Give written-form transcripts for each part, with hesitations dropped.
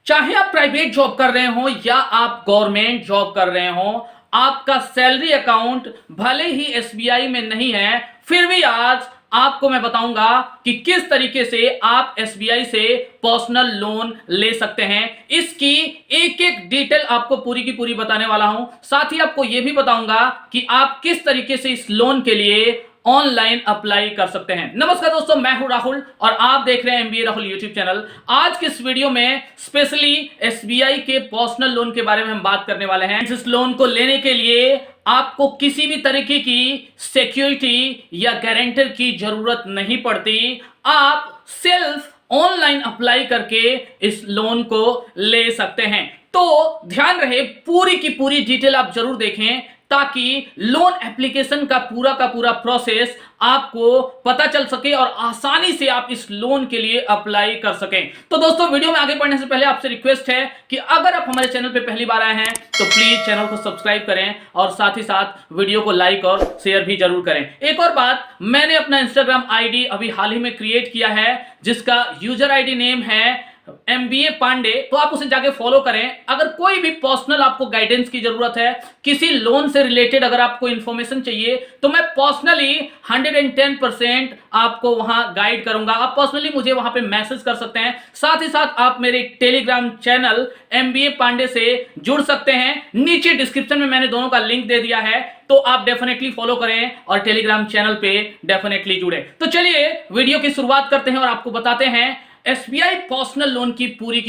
चाहे आप private job कर रहे हो या आप गवर्नमेंट जॉब कर रहे हो, आपका सैलरी अकाउंट भले ही एसबीआई में नहीं है, फिर भी आज आपको मैं बताऊंगा कि किस तरीके से आप एसबीआई से पर्सनल लोन ले सकते हैं। इसकी एक एक डिटेल आपको पूरी की पूरी बताने वाला हूं। साथ ही आपको यह भी बताऊंगा कि आप किस तरीके से इस लोन के लिए ऑनलाइन अप्लाई कर सकते हैं। नमस्कार दोस्तों, मैं हूं राहुल और आप देख रहे हैं एमबीए राहुल यूट्यूब चैनल। आज के इस वीडियो में स्पेशली एसबीआई के पर्सनल लोन के बारे में हम बात करने वाले हैं। इस लोन को लेने के लिए आपको किसी भी तरीके की सिक्योरिटी या गारंटर की जरूरत नहीं पड़ती। आप सिर्फ ऑनलाइन अप्लाई करके इस लोन को ले सकते हैं। तो ध्यान रहे, पूरी की पूरी डिटेल आप जरूर देखें ताकि लोन एप्लीकेशन का पूरा प्रोसेस आपको पता चल सके और आसानी से आप इस लोन के लिए अप्लाई कर सकें। तो दोस्तों, वीडियो में आगे बढ़ने से पहले आपसे रिक्वेस्ट है कि अगर आप हमारे चैनल पे पहली बार आए हैं तो प्लीज चैनल को सब्सक्राइब करें और साथ ही साथ वीडियो को लाइक और शेयर भी जरूर करें। एक और बात, मैंने अपना इंस्टाग्राम आईडी अभी हाल ही में क्रिएट किया है जिसका यूजर आईडी नेम है MBA पांडे, तो आप उसे जाके फॉलो करें। अगर कोई भी पर्सनल आपको गाइडेंस की जरूरत है, किसी लोन से रिलेटेड अगर आपको इंफॉर्मेशन चाहिए, तो मैं पर्सनली 110% आपको वहां गाइड करूंगा। आप पर्सनली मुझे वहां पे मैसेज कर सकते हैं। साथ ही साथ आप मेरे टेलीग्राम चैनल MBA पांडे से जुड़ सकते हैं। नीचे डिस्क्रिप्शन में मैंने दोनों का लिंक दे दिया है, तो आप डेफिनेटली फॉलो करें और टेलीग्राम चैनल पे डेफिनेटली जुड़े। तो चलिए वीडियो की शुरुआत करते हैं और आपको बताते हैं एसबीआई पर्सनल लोन की पूरी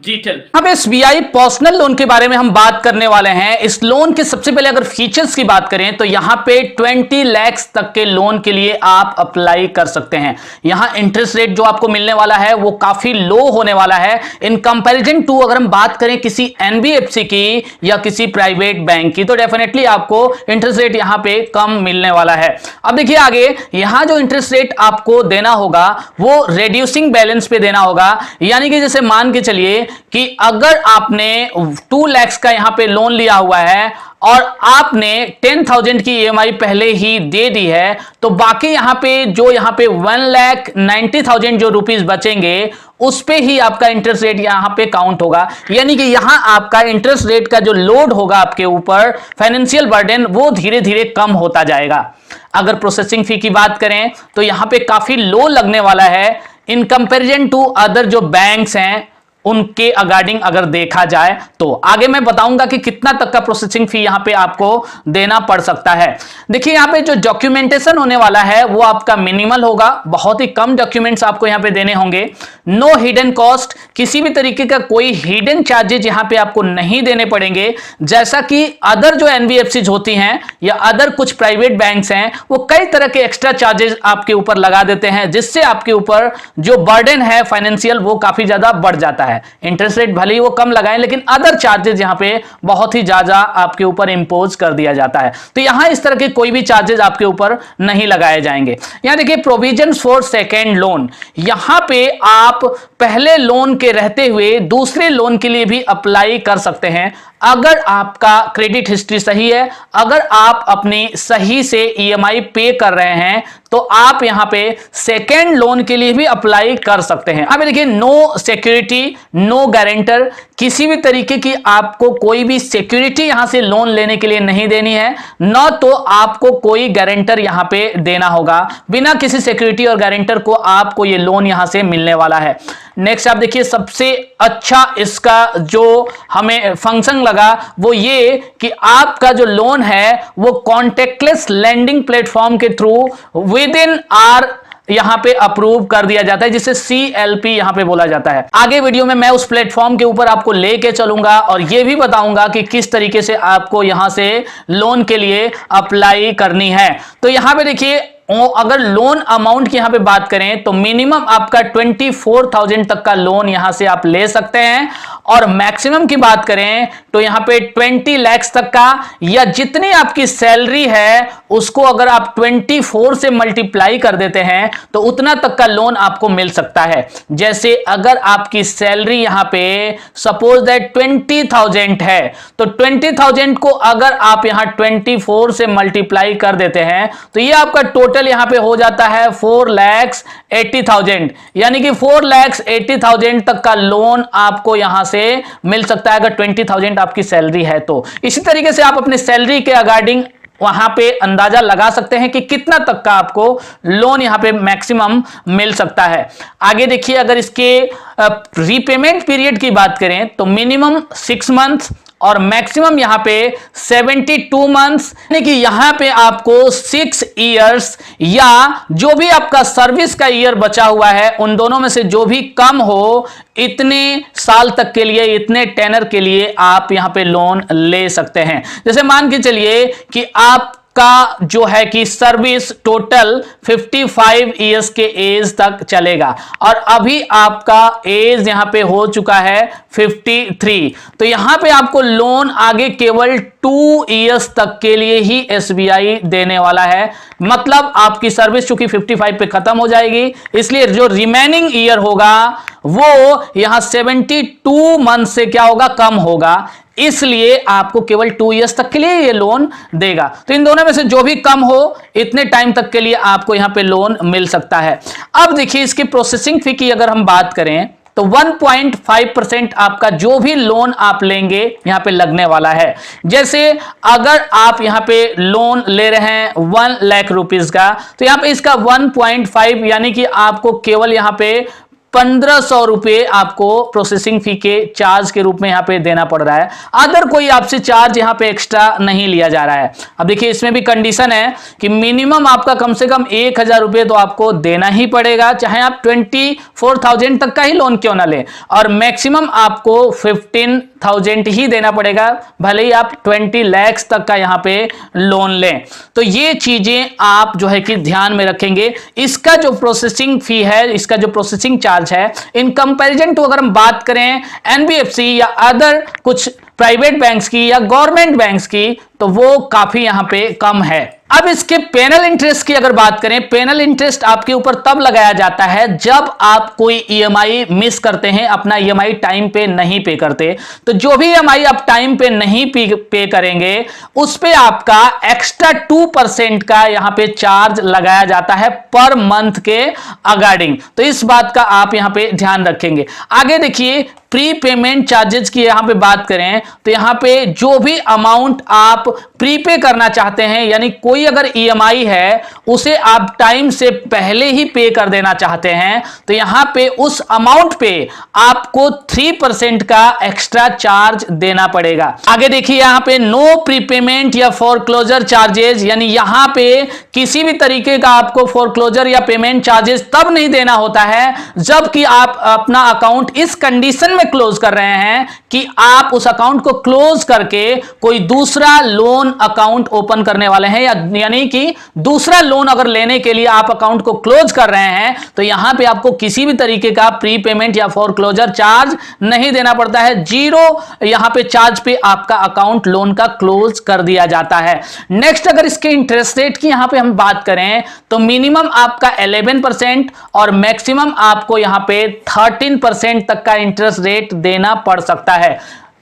डिटेल। अब एसबीआई पर्सनल लोन के बारे में हम बात करने वाले हैं। इस लोन के सबसे पहले अगर फीचर्स की बात करें तो यहां पे 20 लाख तक के लोन के लिए आप अप्लाई कर सकते हैं। यहां इंटरेस्ट रेट जो आपको मिलने वाला है वो काफी लो होने वाला है इन कंपैरिजन टू अगर हम बात करें किसी एनबीएफसी की या किसी प्राइवेट बैंक की, तो डेफिनेटली आपको इंटरेस्ट रेट यहां पे कम मिलने वाला है। अब देखिए आगे, यहां जो इंटरेस्ट रेट आपको देना होगा वो रिड्यूसिंग बैलेंस पे देना होगा। यानी कि जैसे मान के चलिए कि अगर आपने 2 लाख का यहां पे लोन लिया हुआ है और आपने 10,000 की ईएमआई पहले ही दे दी है, तो बाकी यहां पे 1,90,000 जो रुपीस बचेंगे उस पे ही आपका इंटरेस्ट रेट यहां पे काउंट होगा। यानी कि यहां आपका इंटरेस्ट रेट का जो लोड होगा आपके ऊपर, फाइनेंशियल बर्डन, वो धीरे धीरे कम होता जाएगा। अगर प्रोसेसिंग फी की बात करें तो यहां पे काफी लो लगने वाला है इन कंपैरिजन टू अदर जो बैंक्स हैं उनके अकॉर्डिंग अगर देखा जाए तो। आगे मैं बताऊंगा कि कितना तक का प्रोसेसिंग फी यहां पे आपको देना पड़ सकता है। देखिए यहां पे जो डॉक्यूमेंटेशन होने वाला है वो आपका मिनिमल होगा, बहुत ही कम डॉक्यूमेंट्स आपको यहां पे देने होंगे। नो हिडन कॉस्ट, किसी भी तरीके का कोई हिडन चार्जेज यहां पे आपको नहीं देने पड़ेंगे। जैसा कि अदर जो एनबीएफसी होती हैं या अदर कुछ प्राइवेट बैंक्स हैं वो कई तरह के एक्स्ट्रा चार्जेस आपके ऊपर लगा देते हैं, जिससे आपके ऊपर जो बर्डन है फाइनेंशियल वो काफी ज्यादा बढ़ जाता है। इंटरेस्ट रेट भले ही वो कम लगाएं लेकिन अदर चार्जेस यहां पे बहुत ही ज्यादा आपके ऊपर इंपोज कर दिया जाता है। तो यहां इस तरह के कोई भी चार्जेस आपके ऊपर नहीं लगाए जाएंगे। यहां देखिए प्रोविजंस फॉर सेकेंड लोन, यहां पे आप पहले लोन के रहते हुए दूसरे लोन के लिए भी अप्लाई कर सकते हैं अगर आपका क्रेडिट हिस्ट्री सही है, अगर आप अपनी सही से ईएमआई पे कर रहे हैं तो आप यहां पे सेकेंड लोन के लिए भी अप्लाई कर सकते हैं। अब देखिए, नो सिक्योरिटी, नो गारंटर, किसी भी तरीके की आपको कोई भी सिक्योरिटी यहां से लोन लेने के लिए नहीं देनी है, न तो आपको कोई गारंटर यहां पे देना होगा। बिना किसी सिक्योरिटी और गारंटर को आपको ये लोन यहां से मिलने वाला है। नेक्स्ट आप देखिए, सबसे अच्छा इसका जो हमें फंक्शन लगा वो ये कि आपका जो लोन है वो कॉन्टैक्टलेस लैंडिंग प्लेटफॉर्म के थ्रू विद इन आवर यहां पे अप्रूव कर दिया जाता है, जिसे CLP यहां पे बोला जाता है। आगे वीडियो में मैं उस प्लेटफॉर्म के ऊपर आपको लेके चलूंगा और यह भी बताऊंगा कि किस तरीके से आपको यहां से लोन के लिए अप्लाई करनी है। तो यहां पे देखिए, अगर लोन अमाउंट की यहां पे बात करें तो मिनिमम आपका 24,000 तक का लोन यहां से आप ले सकते हैं और मैक्सिमम की बात करें तो यहां पे 20 लाख तक का, या जितनी आपकी सैलरी है उसको अगर आप 24 से मल्टीप्लाई कर देते हैं तो उतना तक का लोन आपको मिल सकता है। जैसे अगर आपकी सैलरी यहां पे सपोज दैट 20,000 है, तो 20,000 को अगर आप यहां 24 से मल्टीप्लाई कर देते हैं तो ये आपका टोटल यहां पे हो जाता है 4,80,000, यानी कि 4,80,000 तक का लोन आपको यहां से मिल सकता है अगर 20,000 आपकी सैलरी है तो। इसी तरीके से आप अपने सैलरी के अकॉर्डिंग वहां पे अंदाजा लगा सकते हैं कि कितना तक का आपको लोन यहां पे मैक्सिमम मिल सकता है। आगे देखिए, अगर इसके रीपेमेंट पीरियड की बात करें तो मिनिमम 6 मंथ्स और मैक्सिमम यहां पे 72 मंथ्स, यानी कि यहां पे आपको 6 इयर्स या जो भी आपका सर्विस का ईयर बचा हुआ है उन दोनों में से जो भी कम हो, इतने साल तक के लिए, इतने टेनर के लिए आप यहां पे लोन ले सकते हैं। जैसे मान के चलिए कि आप का जो है कि सर्विस टोटल 55 इयर्स के एज तक चलेगा और अभी आपका एज यहां पे हो चुका है 53, तो यहां पे आपको लोन आगे केवल 2 इयर्स तक के लिए ही एसबीआई देने वाला है। मतलब आपकी सर्विस चूंकि 55 पे खत्म हो जाएगी, इसलिए जो रिमेनिंग ईयर होगा वो यहां 72 मंथ से क्या होगा, कम होगा, इसलिए आपको केवल 2 इयर्स तक के लिए ये लोन देगा। तो इन दोनों में से जो भी कम हो, इतने टाइम तक के लिए आपको यहां पे लोन मिल सकता है। अब देखिए, इसकी प्रोसेसिंग फी की अगर हम बात करें तो 1.5% आपका जो भी लोन आप लेंगे यहां पे लगने वाला है। जैसे अगर आप यहां पे लोन ले रहे हैं 1 लाख रुपीस का, तो यहां पे इसका 1.5 यानी कि आपको केवल यहां पे 1,500 रुपए आपको प्रोसेसिंग फी के चार्ज के रूप में यहां पे देना पड़ रहा है। अदर कोई आपसे चार्ज यहां पे एक्स्ट्रा नहीं लिया जा रहा है। अब देखिए, इसमें भी कंडीशन है कि मिनिमम आपका कम से कम 1,000 रुपए तो आपको देना ही पड़ेगा, चाहे आप 24,000 तक का ही लोन क्यों ना लें, और मैक्सिमम आपको 15,000 ही देना पड़ेगा, भले ही आप 20 लाख तक का यहां पे लोन लें। तो ये चीजें आप जो है कि ध्यान में रखेंगे। इसका जो प्रोसेसिंग फी है, इसका जो प्रोसेसिंग चार्ज है, इन कंपैरिजन टू अगर हम बात करें एनबीएफसी या अदर कुछ प्राइवेट बैंक्स की या गवर्नमेंट बैंक्स की, तो वो काफी यहां पे कम है। अब इसके पेनल इंटरेस्ट की अगर बात करें, पेनल इंटरेस्ट आपके ऊपर तब लगाया जाता है जब आप कोई ईएमआई मिस करते हैं, अपना ईएमआई टाइम पे नहीं पे करते। तो जो भी ईएमआई आप टाइम पे नहीं पे करेंगे उस पे आपका एक्स्ट्रा 2% का यहां पे चार्ज लगाया जाता है पर मंथ के अकॉर्डिंग। तो इस बात का आप यहां पे ध्यान रखेंगे। आगे देखिए, प्री पेमेंट चार्जेस की यहां पे बात करें तो यहां पे जो भी अमाउंट आप प्रीपे करना चाहते हैं, यानी कोई अगर ईएमआई है उसे आप टाइम से पहले ही पे कर देना चाहते हैं, तो यहां पे उस अमाउंट पे आपको 3% का एक्स्ट्रा चार्ज देना पड़ेगा। आगे देखिए, यहां पे नो प्रीपेमेंट या फोरक्लोजर चार्जेस, यानी यहां पे किसी भी तरीके का आपको फोरक्लोजर या पेमेंट चार्जेस तब नहीं देना होता है जबकि आप अपना अकाउंट इस कंडीशन में क्लोज कर रहे हैं कि आप उस अकाउंट को क्लोज करके कोई दूसरा लोन अकाउंट ओपन करने वाले हैं, यानी कि दूसरा लोन अगर लेने के लिए आप अकाउंट को क्लोज कर रहे हैं, तो यहां पे आपको किसी भी तरीके का प्री पेमेंट या फोरक्लोजर चार्ज नहीं देना पड़ता है। 0 यहां पे चार्ज पे आपका अकाउंट लोन का क्लोज कर दिया जाता है। नेक्स्ट, अगर इसके इंटरेस्ट रेट की यहां पे हम बात करें तो मिनिमम आपका 11% और मैक्सिमम आपको यहां पे 13% तक का इंटरेस्ट रेट देना पड़ सकता है।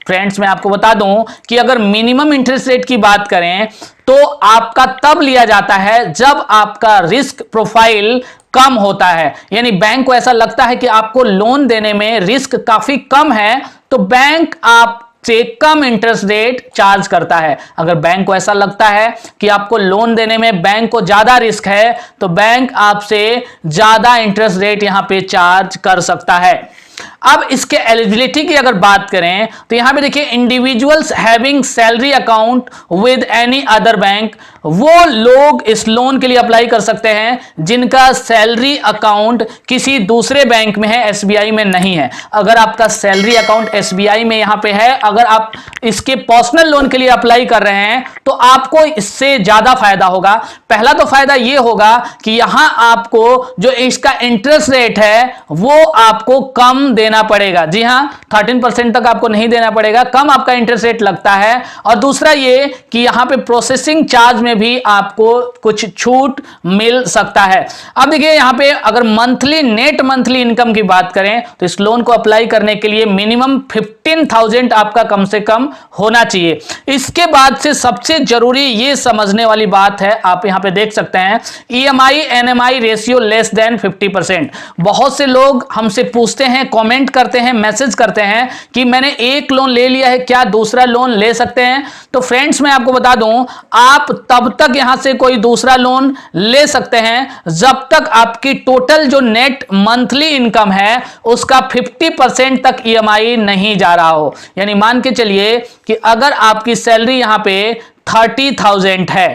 फ्रेंड्स, मैं आपको बता दूं कि अगर मिनिमम इंटरेस्ट रेट की बात करें तो आपका तब लिया जाता है जब आपका रिस्क प्रोफाइल कम होता है, यानी बैंक को ऐसा लगता है कि आपको लोन देने में रिस्क काफी कम है, तो बैंक आप से कम इंटरेस्ट रेट चार्ज करता है। अगर बैंक को ऐसा लगता है कि आपको लोन देने में बैंक को ज्यादा रिस्क है, तो बैंक आपसे ज्यादा इंटरेस्ट रेट यहां पे चार्ज कर सकता है। अब इसके एलिजिबिलिटी की अगर बात करें तो यहां पे देखिए, individuals having salary account with any other bank, वो लोग इस लोन के लिए अप्लाई कर सकते हैं जिनका सैलरी अकाउंट किसी दूसरे बैंक में है, एसबीआई में नहीं है। अगर आपका सैलरी अकाउंट एसबीआई में यहां पे है, अगर आप इसके पर्सनल लोन के लिए अप्लाई कर रहे हैं तो आपको इससे ज्यादा फायदा होगा। पहला तो फायदा यह होगा कि यहां आपको जो इसका इंटरेस्ट रेट है वो आपको कम कम देना पड़ेगा। जी हां, 13% तक आपको नहीं देना पड़ेगा, कम आपका इंटरेस्ट रेट लगता है। और दूसरा ये कि यहां पे प्रोसेसिंग चार्ज में भी आपको कुछ छूट मिल सकता है। अब देखिए यहां पे अगर नेट मंथली इनकम की बात करें तो इस लोन को अप्लाई करने के लिए मिनिमम 15,000 आपका कम से कम होना चाहिए। इसके बाद से सबसे जरूरी ये समझने वाली बात है, आप यहां पे देख सकते हैं EMI NMI ratio less than 50%। बहुत से लोग हमसे पूछते हैं, कमेंट करते हैं, मैसेज करते हैं कि मैंने एक लोन ले लिया है, क्या दूसरा लोन ले सकते हैं? तो फ्रेंड्स मैं आपको बता दूं, आप तब तक यहां से कोई दूसरा लोन ले सकते हैं जब तक आपकी टोटल जो नेट मंथली इनकम है उसका 50% तक EMI नहीं जा रहा हो। यानी मान के चलिए कि अगर आपकी सैलरी यहां पे 30,000 है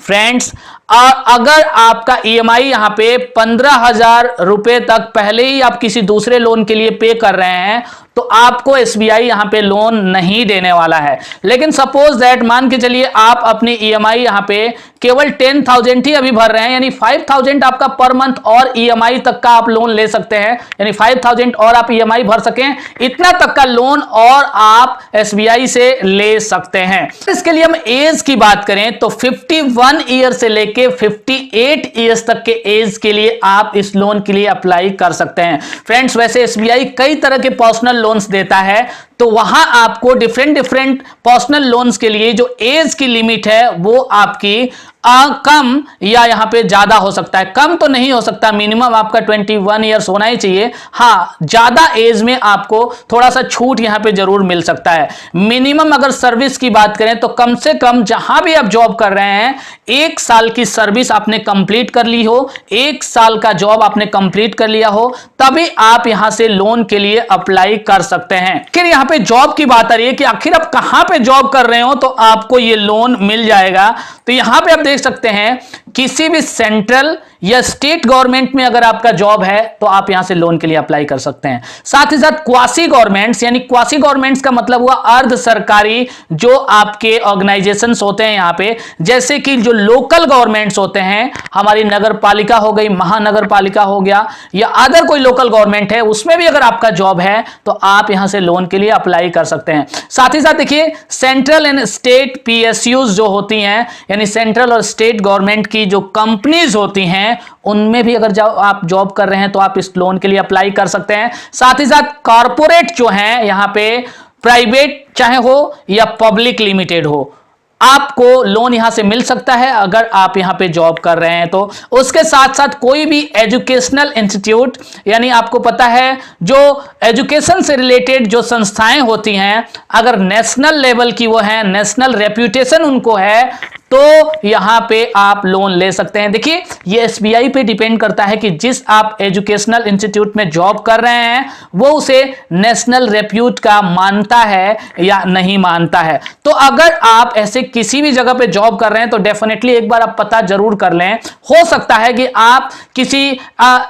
फ्रेंड्स, और अगर आपका EMI यहां पे 15,000 रुपए तक पहले ही आप किसी दूसरे लोन के लिए पे कर रहे हैं तो आपको SBI यहां पे लोन नहीं देने वाला है। लेकिन सपोज दैट मान के चलिए आप अपनी EMI यहां पे केवल 10,000 ही अभी भर रहे हैं, यानी 5,000 आपका पर मंथ और EMI तक का आप लोन ले सकते हैं, यानी 5,000 और आप EMI भर सकें, इतना तक का लोन और आप SBI से ले सकते हैं। इसके लिए हम एज की बात करें तो 51 ईयर से लेके 58 ईयर्स तक के एज के लिए आप इस लोन के लिए अप्लाई कर सकते हैं। फ्रेंड्स वैसे SBI कई तरह के पर्सनल लोन्स देता है, तो वहां आपको डिफरेंट पर्सनल लोन्स के लिए जो एज की लिमिट है वो आपकी कम या यहां पे ज्यादा हो सकता है। कम तो नहीं हो सकता, मिनिमम आपका 21 ईयर्स होना ही चाहिए। हां, ज्यादा एज में आपको थोड़ा सा छूट यहां पे जरूर मिल सकता है। मिनिमम अगर सर्विस की बात करें तो कम से कम जहां भी आप जॉब कर रहे हैं 1 साल की सर्विस आपने कंप्लीट कर ली हो, 1 साल का जॉब आपने कंप्लीट कर लिया हो, तभी आप यहां से लोन के लिए अप्लाई कर सकते हैं। फिर यहां पे जॉब की बात आ रही है कि आखिर आप कहां पे जॉब कर रहे हो तो आपको ये लोन मिल जाएगा। तो यहां पे आप देख सकते हैं किसी भी सेंट्रल या स्टेट गवर्नमेंट में अगर आपका जॉब है तो आप यहां से लोन के लिए अप्लाई कर सकते हैं। साथ ही साथ क्वासी गवर्नमेंट्स, यानी क्वासी गवर्नमेंट्स का मतलब हुआ अर्ध सरकारी जो आपके ऑर्गेनाइजेशंस होते हैं यहां पे, जैसे कि जो लोकल गवर्नमेंट्स होते हैं, हमारी नगर पालिका हो गई, महानगर पालिका हो गया, या अदर कोई लोकल गवर्नमेंट है, उसमें भी अगर आपका जॉब है तो आप यहां से लोन के लिए अप्लाई कर सकते हैं। साथ ही साथ देखिए सेंट्रल एंड स्टेट PSUs जो होती हैं, यानी सेंट्रल और स्टेट गवर्नमेंट की जो कंपनीज होती हैं उनमें भी अगर आप जॉब कर रहे हैं तो आप इस लोन के लिए अप्लाई कर सकते हैं। साथ ही साथ कॉर्पोरेट जो हैं यहां पे प्राइवेट चाहे हो या पब्लिक लिमिटेड हो, आपको लोन यहां से मिल सकता है अगर आप यहां पे जॉब कर रहे हैं तो। उसके साथ साथ कोई भी एजुकेशनल इंस्टीट्यूट, यानी आपको पता है जो एजुकेशन से रिलेटेड जो संस्थाएं होती हैं, अगर नेशनल लेवल की वो हैं, नेशनल रेप्यूटेशन उनको है, तो यहां पे आप लोन ले सकते हैं। देखिए ये SBI पे डिपेंड करता है कि जिस आप एजुकेशनल इंस्टीट्यूट में जॉब कर रहे हैं वो उसे नेशनल रेप्यूट का मानता है या नहीं मानता है। तो अगर आप ऐसे किसी भी जगह पे जॉब कर रहे हैं तो डेफिनेटली एक बार आप पता जरूर कर लें। हो सकता है कि आप किसी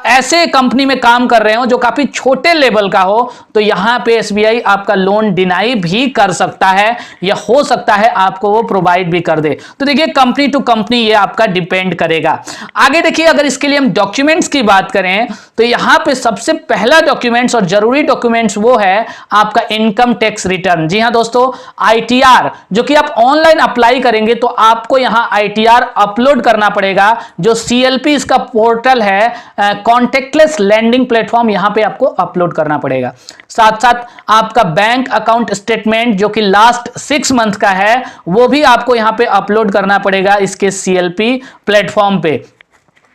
ऐसे कंपनी में काम कर रहे हो जो काफी छोटे लेवल का हो, तो यहां पे SBI आपका लोन डिनाई भी कर सकता है या हो सकता है आपको वो प्रोवाइड भी कर दे। तो देखिए कंपनी टू कंपनी ये आपका डिपेंड करेगा। आगे देखिए अगर इसके लिए हम डॉक्यूमेंट्स की बात करें तो यहां पे सबसे पहला डॉक्यूमेंट्स और जरूरी डॉक्यूमेंट्स वो है आपका इनकम टैक्स रिटर्न। जी हां दोस्तों, ITR जो कि आप ऑनलाइन अप्लाई करेंगे तो आपको यहां ITR अपलोड करना पड़ेगा। जो CLP इसका पोर्टल है, कॉन्टेक्टलेस लैंडिंग प्लेटफॉर्म, यहां पे आपको अपलोड करना पड़ेगा। साथ साथ आपका बैंक अकाउंट स्टेटमेंट जो कि लास्ट 6 मंथ का है वो भी आपको यहां पे अपलोड करना पड़ेगा इसके CLP प्लेटफॉर्म पे।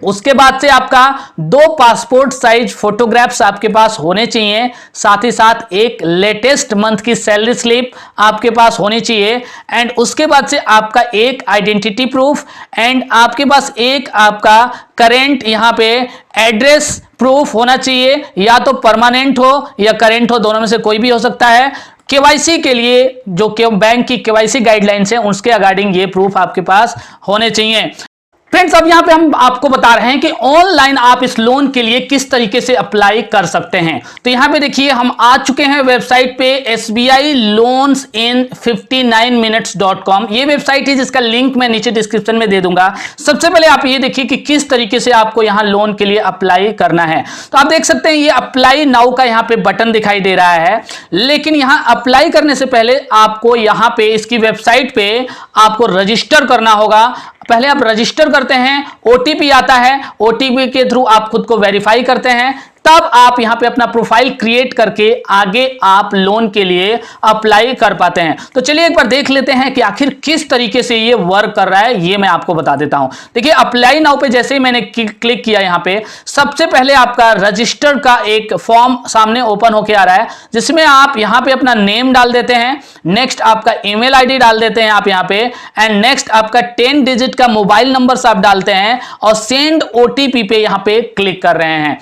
उसके बाद से आपका 2 पासपोर्ट साइज फोटोग्राफ्स आपके पास होने चाहिए। साथ ही साथ एक लेटेस्ट मंथ की सैलरी स्लिप आपके पास होनी चाहिए। एंड उसके बाद से आपका एक आइडेंटिटी प्रूफ एंड आपके पास एक आपका करेंट यहां पे एड्रेस प्रूफ होना चाहिए, या तो परमानेंट हो या करेंट हो, दोनों में से कोई भी हो सकता है। KYC के लिए जो बैंक की KYC गाइडलाइंस है उसके अकॉर्डिंग ये प्रूफ आपके पास होने चाहिए। फ्रेंड्स, अब यहां पे हम आपको बता रहे हैं कि ऑनलाइन आप इस लोन के लिए किस तरीके से अप्लाई कर सकते हैं। तो यहां पे देखिए हम आ चुके हैं वेबसाइट पे SBI लोन्स इन 59minutes.com। ये वेबसाइट है जिसका लिंक मैं नीचे डिस्क्रिप्शन में दे दूंगा। सबसे पहले आप ये देखिए कि किस तरीके से आपको यहां लोन के लिए अप्लाई करना है। तो आप देख सकते हैं ये अप्लाई नाउ का यहां पे बटन दिखाई दे रहा है, लेकिन यहां अप्लाई करने से पहले आपको यहां पे इसकी वेबसाइट पे आपको रजिस्टर करना होगा। पहले आप रजिस्टर करते हैं, OTP आता है, OTP के थ्रू आप खुद को वेरीफाई करते हैं, तब आप यहां पे अपना प्रोफाइल क्रिएट करके आगे आप लोन के लिए अप्लाई कर पाते हैं। तो चलिए एक बार देख लेते हैं कि आखिर किस तरीके से ये वर्क कर रहा है, ये मैं आपको बता देता हूं। देखिए अप्लाई नाउ पे जैसे ही मैंने क्लिक किया, यहां पे सबसे पहले आपका रजिस्टर का एक फॉर्म सामने ओपन होके आ रहा है, जिसमें आप यहां पे अपना नेम डाल देते हैं, नेक्स्ट आपका ईमेल आईडी डाल देते हैं आप यहां पे, एंड नेक्स्ट आपका 10 डिजिट का मोबाइल नंबर आप डालते हैं और सेंड OTP पे यहां पे क्लिक कर रहे हैं।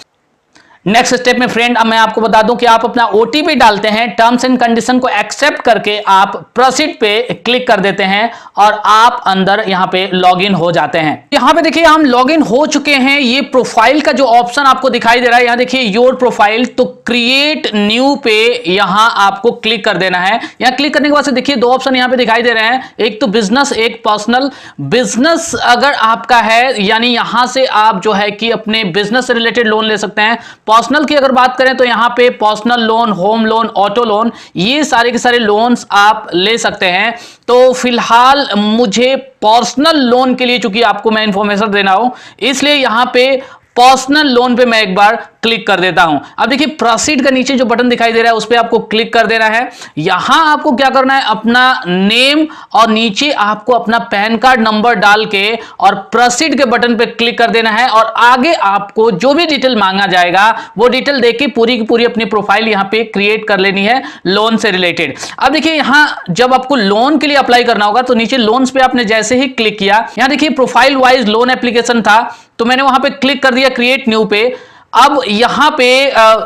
नेक्स्ट स्टेप में फ्रेंड अब मैं आपको बता दूं कि आप अपना OTP डालते हैं, टर्म्स एंड कंडीशन को एक्सेप्ट करके आप प्रोसीड पे क्लिक कर देते हैं और आप अंदर यहां पे लॉगिन हो जाते हैं। यहां पे देखिए हम लॉगिन हो चुके हैं। ये प्रोफाइल का जो ऑप्शन आपको दिखाई दे रहा है, यहां देखिए योर प्रोफाइल, तो क्रिएट न्यू पे यहां आपको क्लिक कर देना है। यहां क्लिक करने के बाद से देखिए दो ऑप्शन यहां पे दिखाई दे रहे हैं, एक तो बिजनेस, एक पर्सनल। बिजनेस अगर आपका है यानी यहां से आप जो है कि अपने बिजनेस से रिलेटेड लोन ले सकते हैं। पर्सनल की अगर बात करें तो यहां पे personal loan, home loan, auto loan, ये सारे के सारे लोन्स आप ले सकते हैं। तो फिलहाल मुझे पर्सनल लोन के लिए चूंकि आपको मैं इंफॉर्मेशन देना हूं, इसलिए यहां पे पर्सनल लोन पे मैं एक बार क्लिक कर देता हूं। अब देखिए प्रोसीड का नीचे जो बटन दिखाई दे रहा है उस पे आपको क्लिक कर देना है। यहां आपको क्या करना है, अपना नेम और नीचे आपको अपना पैन कार्ड नंबर डाल के और प्रोसीड के बटन पे क्लिक कर देना है और आगे आपको जो भी डिटेल मांगा जाएगा वो डिटेल देके पूरी की पूरी अपनी प्रोफाइल यहां पे क्रिएट कर लेनी है लोन से रिलेटेड। अब देखिए यहां जब आपको लोन के लिए अप्लाई करना होगा तो नीचे लोन्स पे आपने जैसे ही क्लिक किया, यहां देखिए प्रोफाइल वाइज लोन एप्लीकेशन था, तो मैंने वहां पे क्लिक कर दिया क्रिएट न्यू पे। अब यहां पे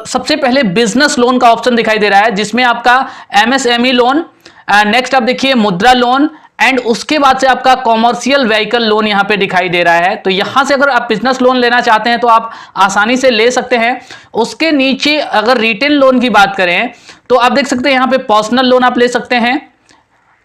सबसे पहले बिजनेस लोन का ऑप्शन दिखाई दे रहा है, जिसमें आपका MSME लोन, नेक्स्ट आप देखिए मुद्रा लोन, एंड उसके बाद से आपका कॉमर्शियल व्हीकल लोन यहां पे दिखाई दे रहा है। तो यहां से अगर आप बिजनेस लोन लेना चाहते हैं तो आप आसानी से ले सकते हैं। उसके नीचे अगर रिटेल लोन की बात करें तो आप देख सकते हैं यहां पे पर्सनल लोन आप ले सकते हैं,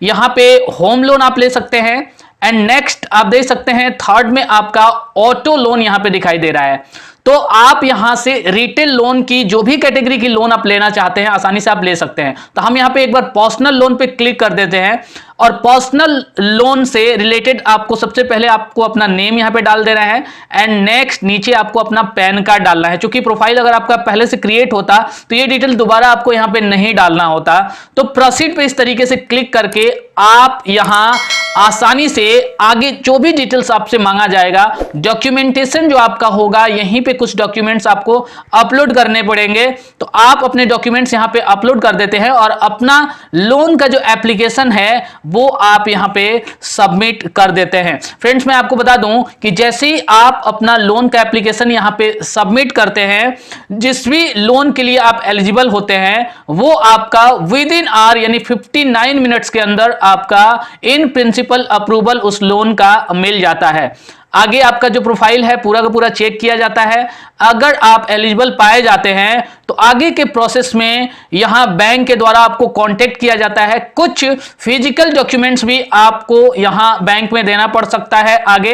यहां पे होम लोन आप ले सकते हैं, एंड नेक्स्ट आप देख सकते हैं थर्ड में आपका ऑटो लोन यहां पे दिखाई दे रहा है। तो आप यहां से रिटेल लोन की जो भी कैटेगरी की लोन आप लेना चाहते हैं आसानी से आप ले सकते हैं। तो हम यहां पे एक बार पर्सनल लोन पे क्लिक कर देते हैं और पर्सनल लोन से रिलेटेड आपको सबसे पहले आपको अपना नेम यहां पे डाल देना है, एंड नेक्स्ट नीचे आपको अपना पैन कार्ड डालना है। क्योंकि प्रोफाइल अगर आपका पहले से क्रिएट होता तो ये डिटेल दोबारा आपको यहां पे नहीं डालना होता। तो प्रोसीड पे इस तरीके से क्लिक करके आप यहां आसानी से आगे जो भी डिटेल्स आपसे मांगा जाएगा, डॉक्यूमेंटेशन जो आपका होगा, यहीं पे कुछ डॉक्यूमेंट्स आपको अपलोड करने पड़ेंगे। तो आप अपने डॉक्यूमेंट्स यहां पे अपलोड कर देते हैं और अपना लोन का जो एप्लीकेशन है वो आप यहां पे सबमिट कर देते हैं। फ्रेंड्स मैं आपको बता दूं कि जैसे ही आप अपना लोन का एप्लीकेशन यहां पे सबमिट करते हैं, जिस भी लोन के लिए आप एलिजिबल होते हैं वो आपका विद इन आवर यानी 59 मिनट्स के अंदर आपका इन प्रिंसिपल अप्रूवल उस लोन का मिल जाता है। आगे आपका जो प्रोफाइल है पूरा का पूरा चेक किया जाता है। अगर आप एलिजिबल पाए जाते हैं तो आगे के प्रोसेस में यहां बैंक के द्वारा आपको कांटेक्ट किया जाता है। कुछ फिजिकल डॉक्यूमेंट्स भी आपको यहां बैंक में देना पड़ सकता है आगे,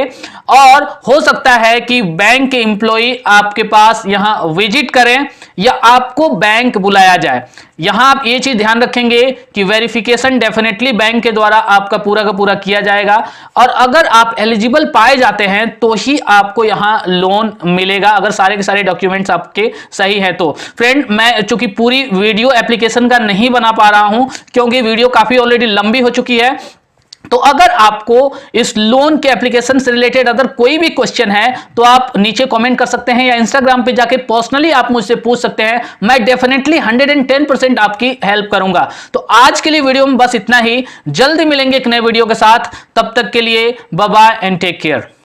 और हो सकता है कि बैंक के एम्प्लॉय आपके पास यहां विजिट करें या आपको बैंक बुलाया जाए। यहां आप ये चीज ध्यान रखेंगे कि वेरिफिकेशन डेफिनेटली बैंक के द्वारा आपका पूरा का पूरा किया जाएगा, और अगर आप एलिजिबल पाए जाते हैं तो ही आपको यहां लोन मिलेगा, अगर सारे के सारे डॉक्यूमेंट्स आपके सही है तो। फ्रेंड मैं चूंकि पूरी वीडियो एप्लीकेशन का नहीं बना पा रहा हूं क्योंकि वीडियो काफी ऑलरेडी लंबी हो चुकी है, तो अगर आपको इस लोन के एप्लीकेशन से रिलेटेड अगर कोई भी क्वेश्चन है तो आप नीचे कमेंट कर सकते हैं या इंस्टाग्राम पे जाके पर्सनली आप मुझसे पूछ सकते हैं। मैं डेफिनेटली 110% आपकी हेल्प करूंगा। तो आज के लिए वीडियो में बस इतना ही, जल्दी मिलेंगे एक नए वीडियो के साथ। तब तक के लिए bye bye and take care.